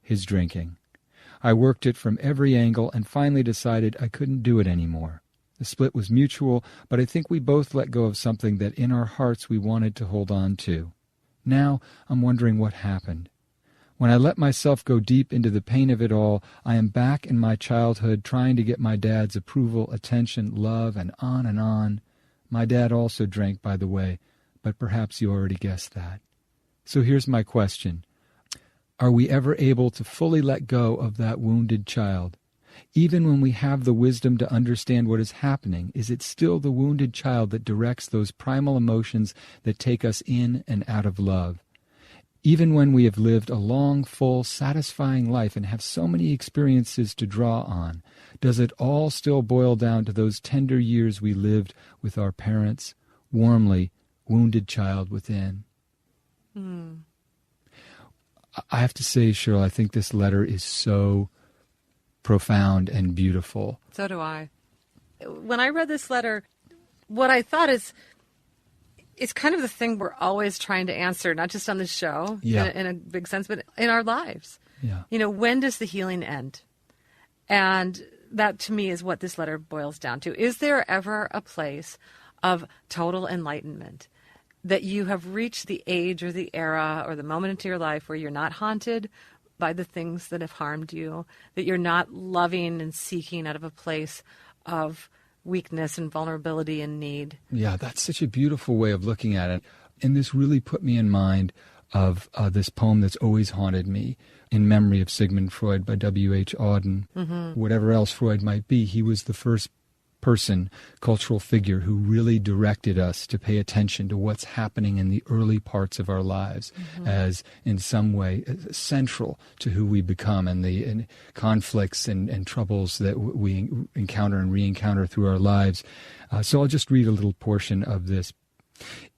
his drinking. I worked it from every angle and finally decided I couldn't do it anymore. The split was mutual, but I think we both let go of something that in our hearts we wanted to hold on to. Now I'm wondering what happened. When I let myself go deep into the pain of it all, I am back in my childhood trying to get my dad's approval, attention, love, and on and on. My dad also drank, by the way, but perhaps you already guessed that. So here's my question. Are we ever able to fully let go of that wounded child? Even when we have the wisdom to understand what is happening, is it still the wounded child that directs those primal emotions that take us in and out of love? Even when we have lived a long, full, satisfying life and have so many experiences to draw on, does it all still boil down to those tender years we lived with our parents, warmly, wounded child within? I have to say, Cheryl, I think this letter is so profound and beautiful. So do I. When I read this letter, what I thought is, it's kind of the thing we're always trying to answer, not just on the show in a big sense, but in our lives. Yeah. You know, when does the healing end? And that, to me, is what this letter boils down to. Is there ever a place of total enlightenment that you have reached the age or the era or the moment into your life where you're not haunted by the things that have harmed you, that you're not loving and seeking out of a place of weakness and vulnerability and need? Yeah, that's such a beautiful way of looking at it. And this really put me in mind of this poem that's always haunted me, In Memory of Sigmund Freud by W.H. Auden. Whatever else Freud might be, he was the first person, cultural figure, who really directed us to pay attention to what's happening in the early parts of our lives as, in some way, central to who we become and the conflicts and troubles that we encounter and re-encounter through our lives. So I'll just read a little portion of this.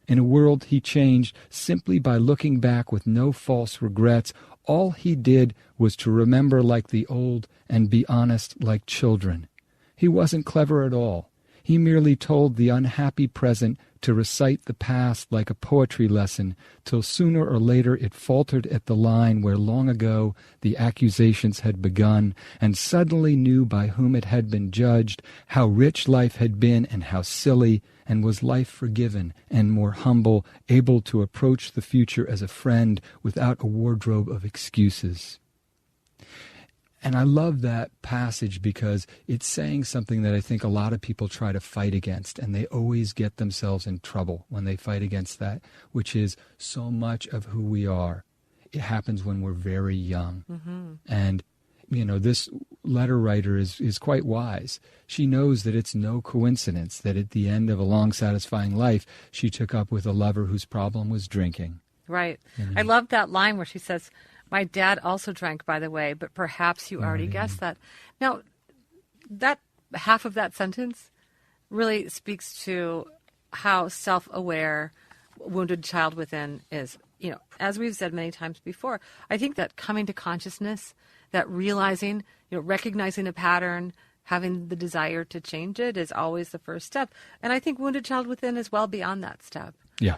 In a world he changed simply by looking back with no false regrets, all he did was to remember like the old and be honest like children. He wasn't clever at all. He merely told the unhappy present to recite the past like a poetry lesson, till sooner or later it faltered at the line where long ago the accusations had begun, and suddenly knew by whom it had been judged, how rich life had been and how silly, and was life forgiven and more humble, able to approach the future as a friend without a wardrobe of excuses. And I love that passage because it's saying something that I think a lot of people try to fight against, and they always get themselves in trouble when they fight against that, which is so much of who we are. It happens when we're very young. And, you know, this letter writer is quite wise. She knows that it's no coincidence that at the end of a long, satisfying life, she took up with a lover whose problem was drinking. Right. I love that line where she says, "My dad also drank, by the way, but perhaps you already guessed that." Now, that half of that sentence really speaks to how self-aware wounded child within is. You know, as we've said many times before, I think that coming to consciousness, that realizing, recognizing a pattern, having the desire to change it is always the first step. And I think wounded child within is well beyond that step. Yeah.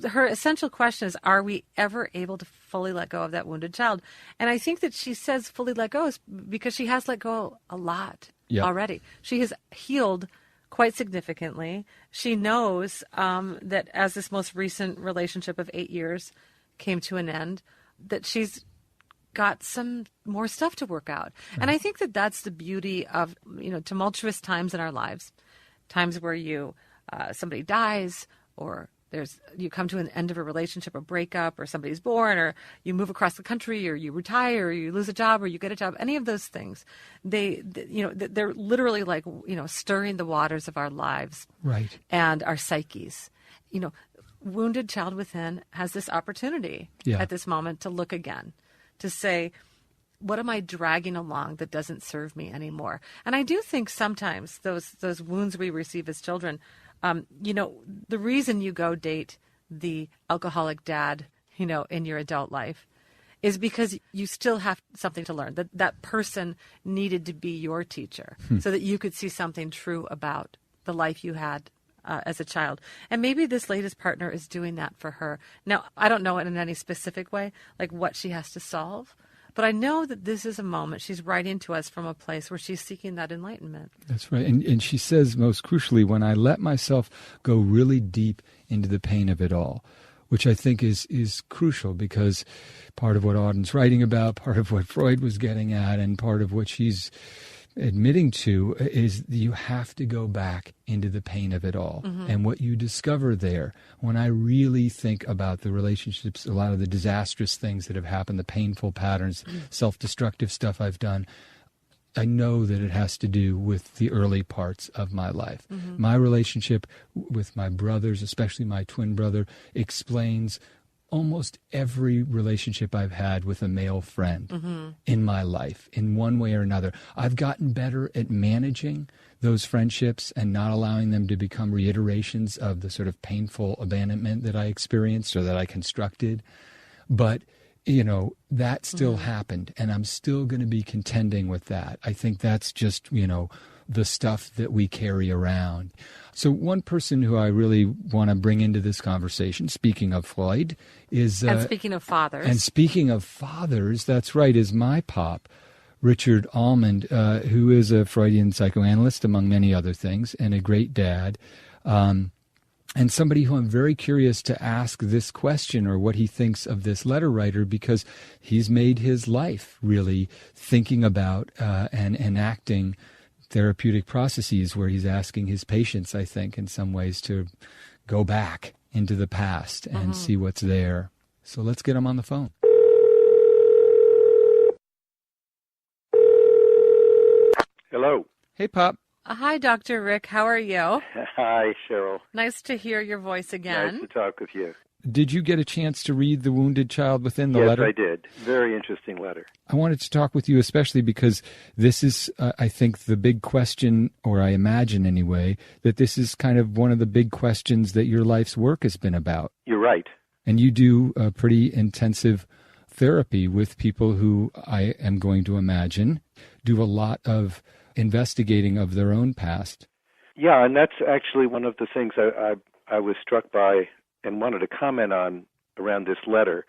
Her essential question is, are we ever able to fully let go of that wounded child? And I think that she says fully let go is because she has let go a lot already. She has healed quite significantly. She knows that as this most recent relationship of 8 years came to an end, that she's got some more stuff to work out. Right. And I think that that's the beauty of, tumultuous times in our lives, times where somebody dies, or you come to an end of a relationship, a breakup, or somebody's born, or you move across the country, or you retire, or you lose a job, or you get a job. Any of those things, they're literally like, stirring the waters of our lives, right, and our psyches. Wounded child within has this opportunity at this moment to look again, to say, what am I dragging along that doesn't serve me anymore? And I do think sometimes those wounds we receive as children, the reason you go date the alcoholic dad, in your adult life is because you still have something to learn. That person needed to be your teacher so that you could see something true about the life you had as a child. And maybe this latest partner is doing that for her. Now, I don't know in any specific way, like what she has to solve, But I know that this is a moment she's writing to us from a place where she's seeking that enlightenment. That's right. And she says, most crucially, when I let myself go really deep into the pain of it all, which I think is crucial, because part of what Auden's writing about, part of what Freud was getting at, and part of what she's admitting to is you have to go back into the pain of it all. Mm-hmm. And what you discover there, when I really think about the relationships, a lot of the disastrous things that have happened, the painful patterns, self-destructive stuff I've done, I know that it has to do with the early parts of my life. Mm-hmm. My relationship with my brothers, especially my twin brother, explains almost every relationship I've had with a male friend in my life, in one way or another. I've gotten better at managing those friendships and not allowing them to become reiterations of the sort of painful abandonment that I experienced or that I constructed. But, you know, that still happened, and I'm still going to be contending with that. I think that's just, you know, the stuff that we carry around. So one person who I really want to bring into this conversation, speaking of Freud, is... and speaking of fathers. And speaking of fathers, that's right, is my pop, Richard Almond, who is a Freudian psychoanalyst, among many other things, and a great dad. And somebody who I'm very curious to ask this question, or what he thinks of this letter writer, because he's made his life really thinking about and enacting therapeutic processes where he's asking his patients, I think, in some ways, to go back into the past and see what's there. So let's get him on the phone. Hello. Hey, Pop. Hi, Dr. Rick. How are you? Hi, Cheryl. Nice to hear your voice again. Nice to talk with you. Did you get a chance to read The Wounded Child Within the letter? Yes, I did. Very interesting letter. I wanted to talk with you especially because this is, I think, the big question, or I imagine anyway, that this is kind of one of the big questions that your life's work has been about. You're right. And you do a pretty intensive therapy with people who, I am going to imagine, do a lot of investigating of their own past. Yeah, and that's actually one of the things I was struck by and wanted to comment on around this letter.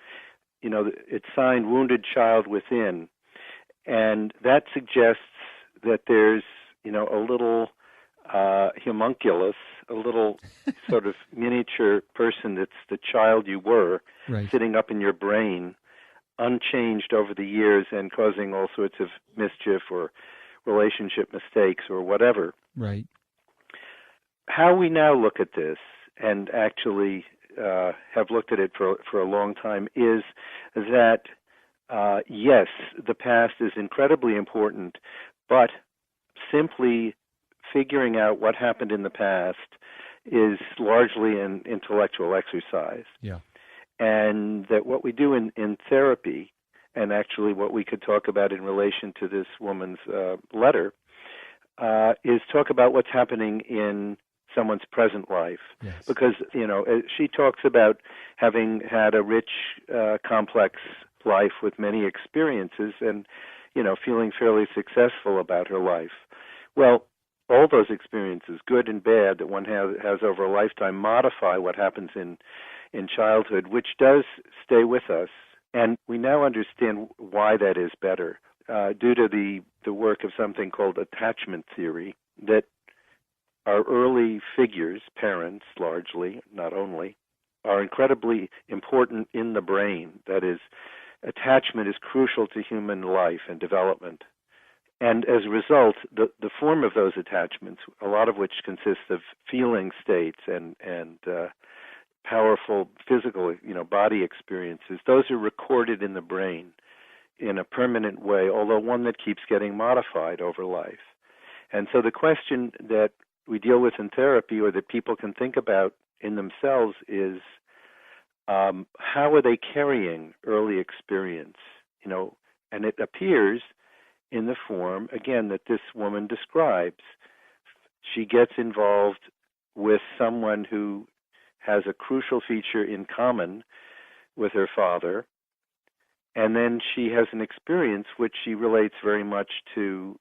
You know, it's signed Wounded Child Within, and that suggests that there's, you know, a little homunculus, a little sort of miniature person that's the child you were, sitting up in your brain, unchanged over the years and causing all sorts of mischief or relationship mistakes or whatever. Right. How we now look at this, and actually have looked at it for a long time, is that, yes, the past is incredibly important, but simply figuring out what happened in the past is largely an intellectual exercise. Yeah. And that what we do in therapy, and actually what we could talk about in relation to this woman's letter, is talk about what's happening in someone's present life. Yes. Because, you know, she talks about having had a rich, complex life with many experiences and, you know, feeling fairly successful about her life. Well, all those experiences, good and bad, that one has over a lifetime, modify what happens in childhood, which does stay with us. And we now understand why that is better, due to the work of something called attachment theory, that our early figures, parents largely, not only, are incredibly important in the brain. That is, attachment is crucial to human life and development. And as a result, the form of those attachments, a lot of which consists of feeling states and powerful physical, you know, body experiences, those are recorded in the brain in a permanent way, although one that keeps getting modified over life. And so the question that we deal with in therapy, or that people can think about in themselves, is how are they carrying early experience? You know, and it appears in the form, again, that this woman describes. She gets involved with someone who has a crucial feature in common with her father, and then she has an experience which she relates very much to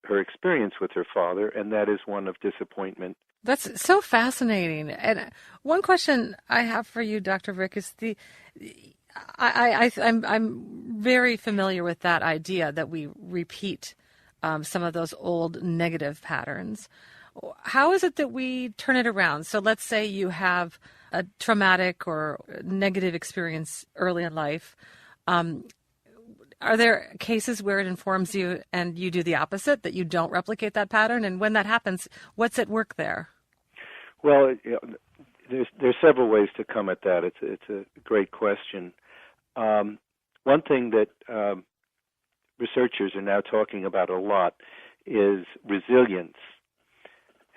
her experience with her father, and that is one of disappointment. That's so fascinating. And one question I have for you, Dr. Rick, is I'm very familiar with that idea that we repeat some of those old negative patterns. How is it that we turn it around? So let's say you have a traumatic or negative experience early in life. Are there cases where it informs you and you do the opposite, that you don't replicate that pattern? And when that happens, what's at work there? Well, there's several ways to come at that. It's a great question. One thing that researchers are now talking about a lot is resilience.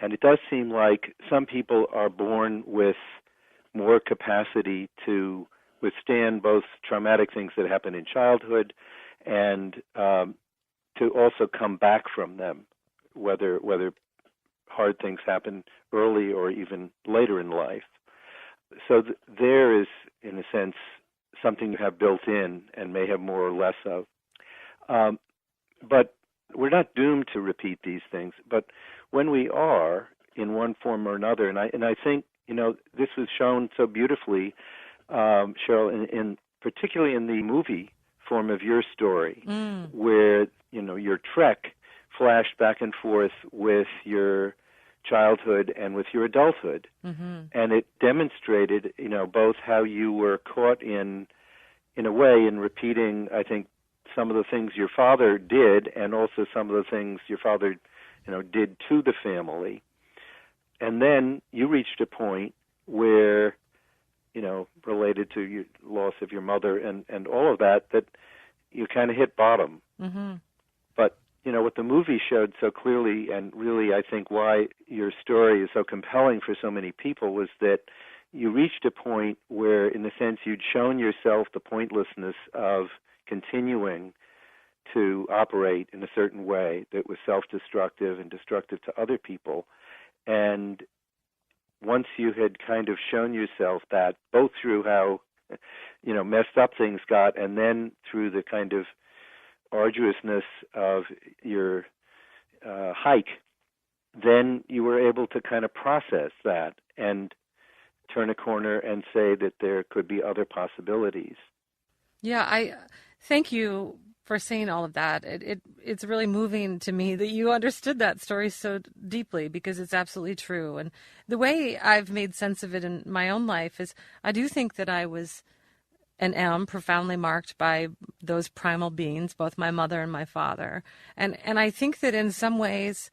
And it does seem like some people are born with more capacity to withstand both traumatic things that happen in childhood and to also come back from them, whether hard things happen early or even later in life. So there is, in a sense, something you have built in and may have more or less of. But we're not doomed to repeat these things. But when we are, in one form or another, and I think, this was shown so beautifully, Cheryl, in particularly in the movie form of your story, where, your trek flashed back and forth with your childhood and with your adulthood. Mm-hmm. And it demonstrated, both how you were caught in a way in repeating, I think, some of the things your father did and also some of the things your father, did to the family. And then you reached a point where, related to your loss of your mother and all of that you kind of hit bottom. Mm-hmm. But, what the movie showed so clearly, and really I think why your story is so compelling for so many people, was that you reached a point where, in a sense, you'd shown yourself the pointlessness of continuing to operate in a certain way that was self-destructive and destructive to other people. And once you had kind of shown yourself that, both through how, messed up things got, and then through the kind of arduousness of your hike, then you were able to kind of process that and turn a corner and say that there could be other possibilities. Yeah, I thank you for saying all of that. It's really moving to me that you understood that story so deeply, because it's absolutely true. And the way I've made sense of it in my own life is I do think that I was and am profoundly marked by those primal beings, both my mother and my father. And I think that in some ways,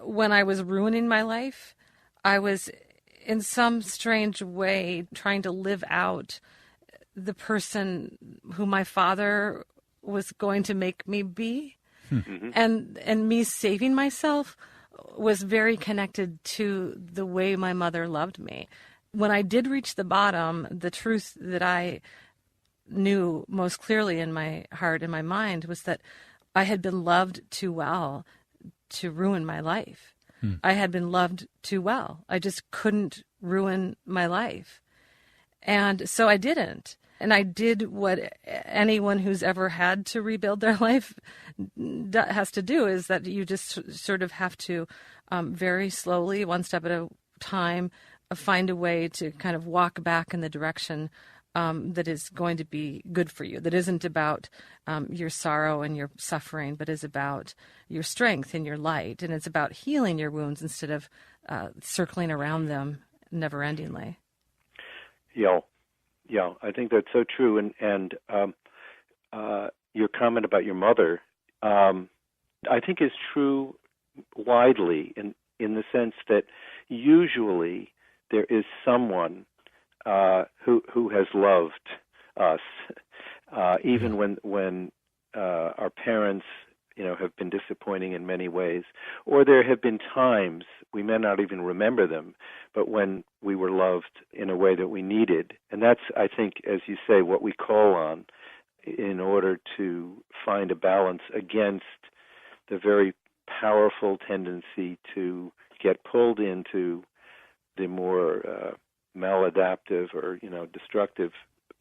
when I was ruining my life, I was in some strange way trying to live out the person who my father was going to make me be. Mm-hmm. And me saving myself was very connected to the way my mother loved me. When I did reach the bottom, the truth that I knew most clearly in my heart and my mind was that I had been loved too well to ruin my life. I had been loved too well. I just couldn't ruin my life. And so I didn't. And I did what anyone who's ever had to rebuild their life has to do, is that you just sort of have to very slowly, one step at a time, find a way to kind of walk back in the direction that is going to be good for you, that isn't about your sorrow and your suffering, but is about your strength and your light. And it's about healing your wounds instead of circling around them never-endingly. Yeah, I think that's so true. And your comment about your mother, I think is true widely in the sense that usually there is someone who has loved us, even when our parents, have been disappointing in many ways, or there have been times we may not even remember them, but when we were loved in a way that we needed. And that's, I think, as you say, what we call on in order to find a balance against the very powerful tendency to get pulled into the more maladaptive or, destructive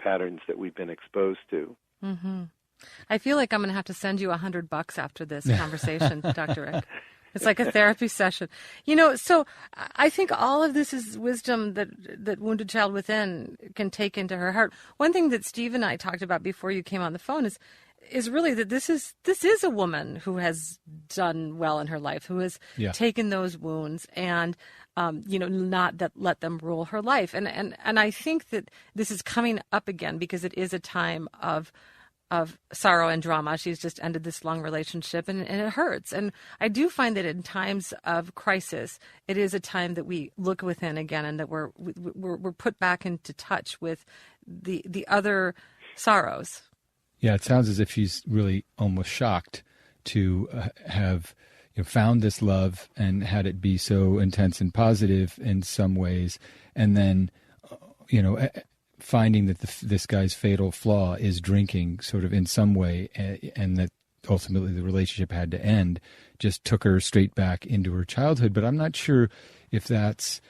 patterns that we've been exposed to. Mm-hmm. I feel like I'm going to have to send you $100 after this conversation, Dr. Rick. It's like a therapy session. So I think all of this is wisdom that Wounded Child Within can take into her heart. One thing that Steve and I talked about before you came on the phone is really that this is a woman who has done well in her life, who has taken those wounds and not that let them rule her life. And I think that this is coming up again because it is a time of sorrow and drama. She's just ended this long relationship and it hurts. And I do find that in times of crisis, it is a time that we look within again and that we're put back into touch with the other sorrows. Yeah, it sounds as if she's really almost shocked to have found this love and had it be so intense and positive in some ways. And then, finding that this guy's fatal flaw is drinking sort of in some way, and that ultimately the relationship had to end, just took her straight back into her childhood. But I'm not sure if that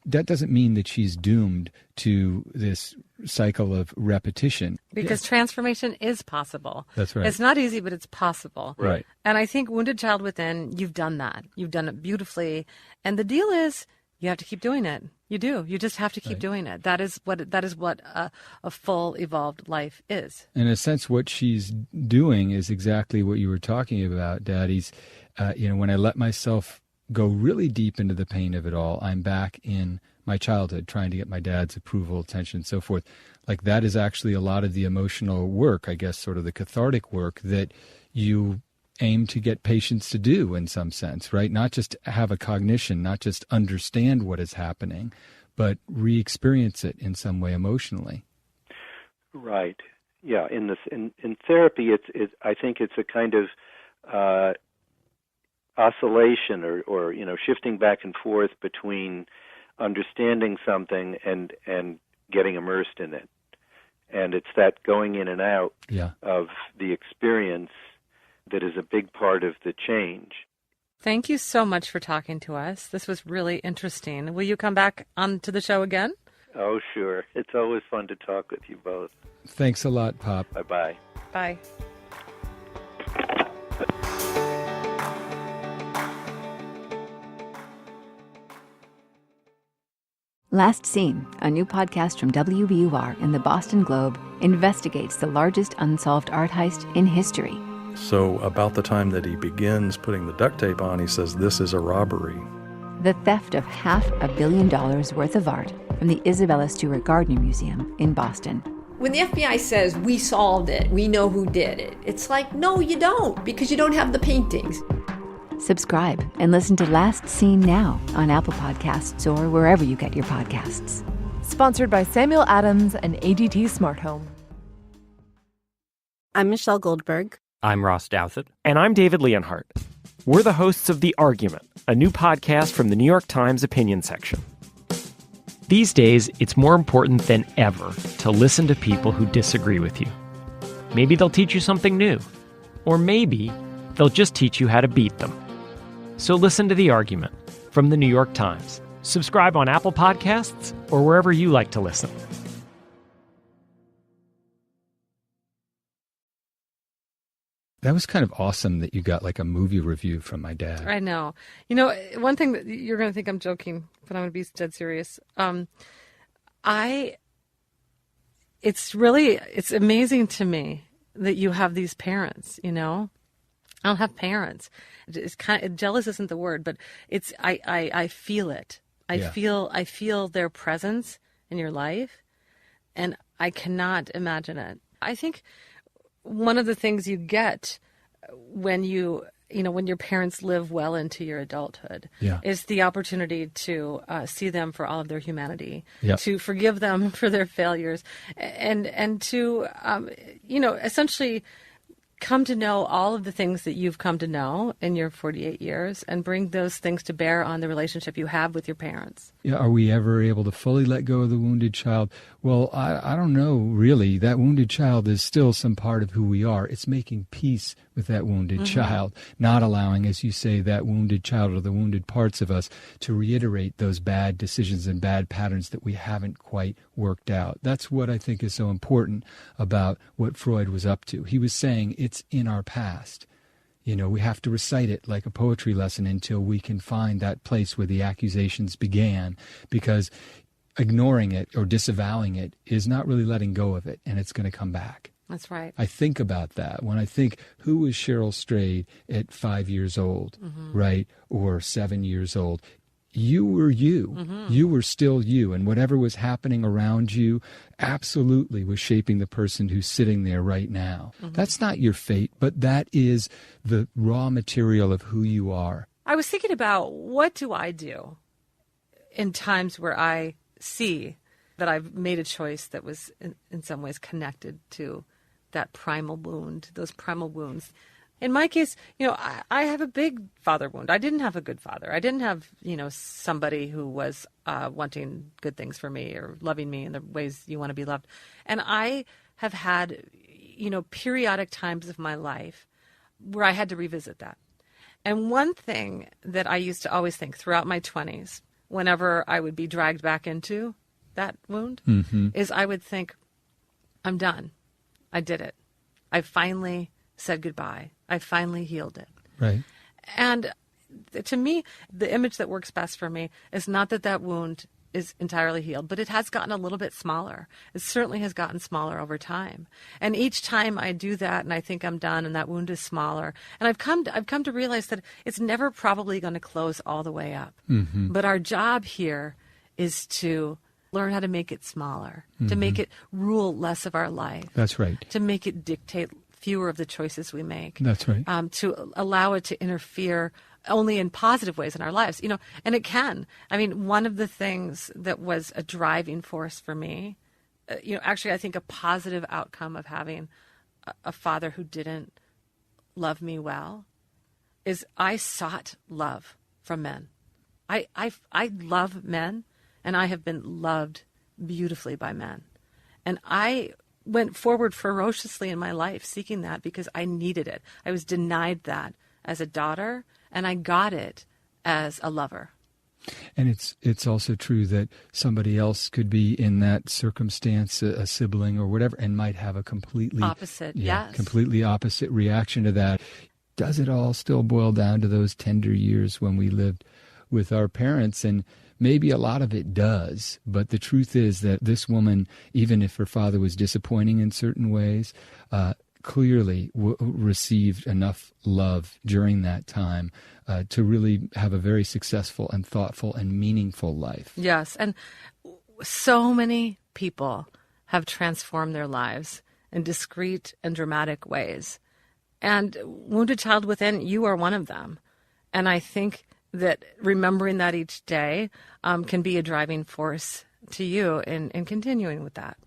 doesn't mean that she's doomed to this cycle of repetition. Because transformation is possible. That's right. It's not easy, but it's possible. Right. And I think Wounded Child Within, you've done that. You've done it beautifully. And the deal is, you have to keep doing it. You do. You just have to keep doing it. That is what a full, evolved life is. In a sense, what she's doing is exactly what you were talking about, Daddy's. When I let myself go really deep into the pain of it all, I'm back in my childhood, trying to get my dad's approval, attention, and so forth. Like, that is actually a lot of the emotional work, I guess, sort of the cathartic work that you aim to get patients to do in some sense, right? Not just have a cognition, not just understand what is happening, but re-experience it in some way emotionally. Right. Yeah. In therapy, I think it's a kind of oscillation or shifting back and forth between understanding something and getting immersed in it. And it's that going in and out of the experience that is a big part of the change. Thank you so much for talking to us. This was really interesting. Will you come back onto the show again? Oh, sure. It's always fun to talk with you both. Thanks a lot, Pop. Bye-bye. Bye. Last Seen, a new podcast from WBUR and the Boston Globe, investigates the largest unsolved art heist in history. So about the time that he begins putting the duct tape on, he says, "This is a robbery." The theft of $500 million worth of art from the Isabella Stewart Gardner Museum in Boston. When the FBI says, "We solved it, we know who did it," it's like, no, you don't, because you don't have the paintings. Subscribe and listen to Last Seen now on Apple Podcasts or wherever you get your podcasts. Sponsored by Samuel Adams and ADT Smart Home. I'm Michelle Goldberg. I'm Ross Douthat. And I'm David Leonhardt. We're the hosts of The Argument, a new podcast from the New York Times opinion section. These days, it's more important than ever to listen to people who disagree with you. Maybe they'll teach you something new. Or maybe they'll just teach you how to beat them. So listen to The Argument from the New York Times. Subscribe on Apple Podcasts or wherever you like to listen. That was kind of awesome that you got like a movie review from my dad. I know. One thing that you're going to think I'm joking, but I'm going to be dead serious. It's amazing to me that you have these parents, I don't have parents. It's kind of, jealous isn't the word, but it's, I feel it. I feel their presence in your life, and I cannot imagine it. I think one of the things you get when when your parents live well into your adulthood is the opportunity to see them for all of their humanity, to forgive them for their failures, and to, essentially come to know all of the things that you've come to know in your 48 years and bring those things to bear on the relationship you have with your parents. Yeah, are we ever able to fully let go of the wounded child? Well, I don't know, really. That wounded child is still some part of who we are. It's making peace with that wounded child, not allowing, as you say, that wounded child or the wounded parts of us to reiterate those bad decisions and bad patterns that we haven't quite worked out. That's what I think is so important about what Freud was up to. He was saying it's in our past. We have to recite it like a poetry lesson until we can find that place where the accusations began, because ignoring it or disavowing it is not really letting go of it, and it's going to come back. That's right. I think about that when I think, who was Cheryl Strayed at 5 years old, right? Or 7 years old? You were you. You were still you. And whatever was happening around you absolutely was shaping the person who's sitting there right now. That's not your fate, but that is the raw material of who you are. I was thinking about, what do I do in times where I see that I've made a choice that was in some ways connected to that primal wound, those primal wounds. In my case, I have a big father wound. I didn't have a good father. I didn't have, somebody who was wanting good things for me or loving me in the ways you want to be loved. And I have had, periodic times of my life where I had to revisit that. And one thing that I used to always think throughout my 20s, whenever I would be dragged back into that wound, is I would think, I'm done. I did it. I finally said goodbye. I finally healed it. Right. And to me, the image that works best for me is not that wound is entirely healed, but it has gotten a little bit smaller. It certainly has gotten smaller over time. And each time I do that and I think I'm done and that wound is smaller, and I've come to realize that it's never probably going to close all the way up. But our job here is to learn how to make it smaller, to make it rule less of our life. That's right. To make it dictate fewer of the choices we make. That's right. To allow it to interfere only in positive ways in our lives, and it can. I mean, one of the things that was a driving force for me, actually I think a positive outcome of having a father who didn't love me well is I sought love from men. I love men, and I have been loved beautifully by men. And I went forward ferociously in my life seeking that because I needed it. I was denied that as a daughter, and I got it as a lover. And it's also true that somebody else could be in that circumstance, a sibling or whatever, and might have a completely opposite, yes. Completely opposite reaction to that. Does it all still boil down to those tender years when we lived with our parents? And maybe a lot of it does, but the truth is that this woman, even if her father was disappointing in certain ways, clearly received enough love during that time to really have a very successful and thoughtful and meaningful life. Yes, and so many people have transformed their lives in discreet and dramatic ways. And Wounded Child Within, you are one of them. And I think that remembering that each day can be a driving force to you in continuing with that.